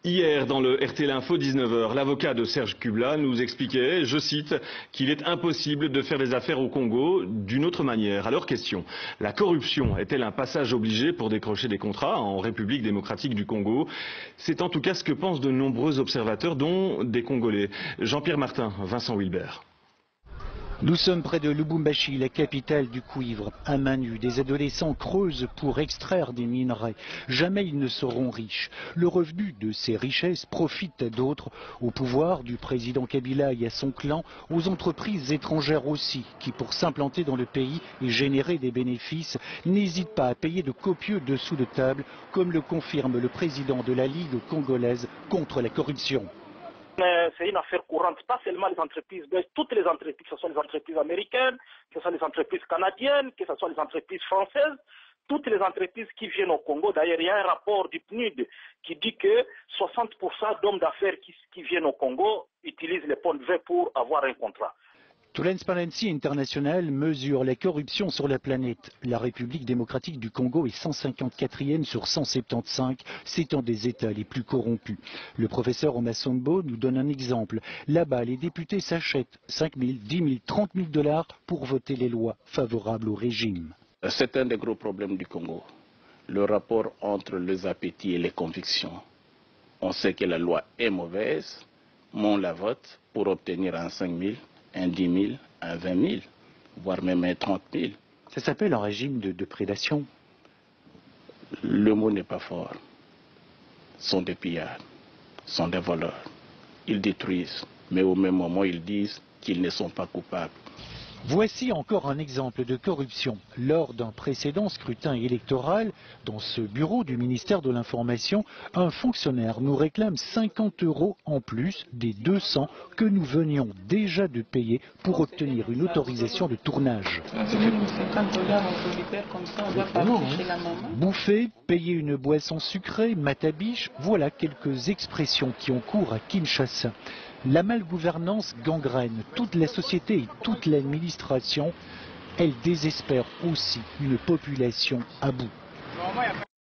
Hier, dans le RT L'Info 19h, l'avocat de Serge Kubla nous expliquait, je cite, qu'il est impossible de faire des affaires au Congo d'une autre manière. Alors question, la corruption est-elle un passage obligé pour décrocher des contrats en République démocratique du Congo? C'est en tout cas ce que pensent de nombreux observateurs, dont des Congolais. Jean-Pierre Martin, Vincent Wilbert. Nous sommes près de Lubumbashi, la capitale du cuivre. À main nue, des adolescents creusent pour extraire des minerais. Jamais ils ne seront riches. Le revenu de ces richesses profite à d'autres, au pouvoir du président Kabila et à son clan, aux entreprises étrangères aussi, qui pour s'implanter dans le pays et générer des bénéfices, n'hésitent pas à payer de copieux dessous de table, comme le confirme le président de la Ligue congolaise contre la corruption. C'est une affaire courante, pas seulement les entreprises, mais toutes les entreprises, que ce soit les entreprises américaines, que ce soit les entreprises canadiennes, que ce soit les entreprises françaises, toutes les entreprises qui viennent au Congo. D'ailleurs, il y a un rapport du PNUD qui dit que 60% d'hommes d'affaires qui viennent au Congo utilisent les ponts de V pour avoir un contrat. Transparency International mesure la corruption sur la planète. La République démocratique du Congo est 154e sur 175, c'est un des États les plus corrompus. Le professeur Omasombo nous donne un exemple. Là-bas, les députés s'achètent 5 000, 10 000, 30 000 $ pour voter les lois favorables au régime. C'est un des gros problèmes du Congo, le rapport entre les appétits et les convictions. On sait que la loi est mauvaise, mais on la vote pour obtenir un 5 000. Un 10 000, un 20 000, voire même un 30 000. Ça s'appelle un régime de prédation. Le mot n'est pas fort. Ce sont des pillards, ce sont des voleurs. Ils détruisent, mais au même moment ils disent qu'ils ne sont pas coupables. Voici encore un exemple de corruption. Lors d'un précédent scrutin électoral, dans ce bureau du ministère de l'Information, un fonctionnaire nous réclame 50 € en plus des 200 que nous venions déjà de payer pour obtenir une autorisation de tournage. Bouffer, payer une boisson sucrée, matabiche, voilà quelques expressions qui ont cours à Kinshasa. La malgouvernance gangrène toute la société et toute l'administration. Elle désespère aussi une population à bout.